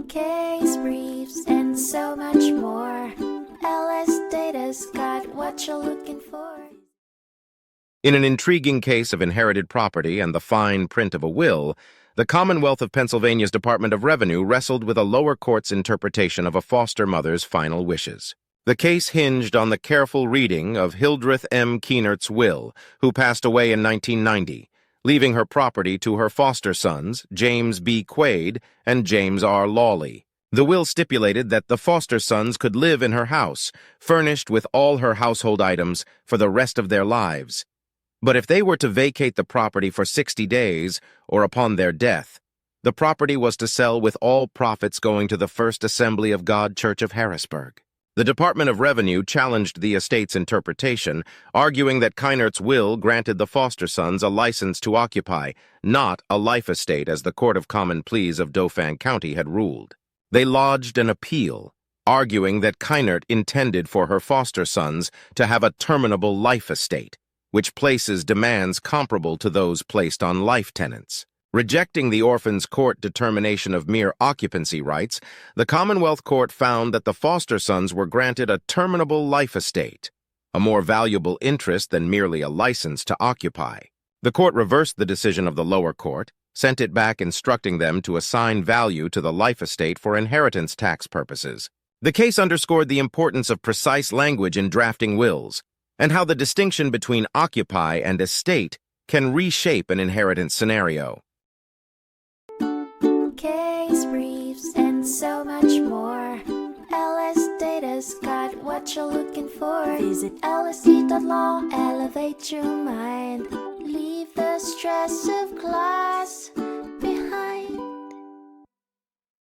case briefs, and so much more. LSData's got what you're looking for. In an intriguing case of inherited property and the fine print of a will, the Commonwealth of Pennsylvania's Department of Revenue wrestled with a lower court's interpretation of a foster mother's final wishes. The case hinged on the careful reading of Hildreth M. Kinert's will, who passed away in 1990, leaving her property to her foster sons, James B. Quaid and James R. Lawley. The will stipulated that the foster sons could live in her house, furnished with all her household items for the rest of their lives. But if they were to vacate the property for 60 days or upon their death, the property was to sell with all profits going to the First Assembly of God Church of Harrisburg. The Department of Revenue challenged the estate's interpretation, arguing that Kinert's will granted the foster sons a license to occupy, not a life estate as the Court of Common Pleas of Dauphin County had ruled. They lodged an appeal, arguing that Kinert intended for her foster sons to have a terminable life estate, which places demands comparable to those placed on life tenants. Rejecting the orphans' court determination of mere occupancy rights, the Commonwealth Court found that the foster sons were granted a terminable life estate, a more valuable interest than merely a license to occupy. The court reversed the decision of the lower court, sent it back instructing them to assign value to the life estate for inheritance tax purposes. The case underscored the importance of precise language in drafting wills, and how the distinction between occupy and estate can reshape an inheritance scenario. Case briefs, and so much more. LSData's got what you're looking for. Visit lsd.law, elevate your mind. Leave the stress of class.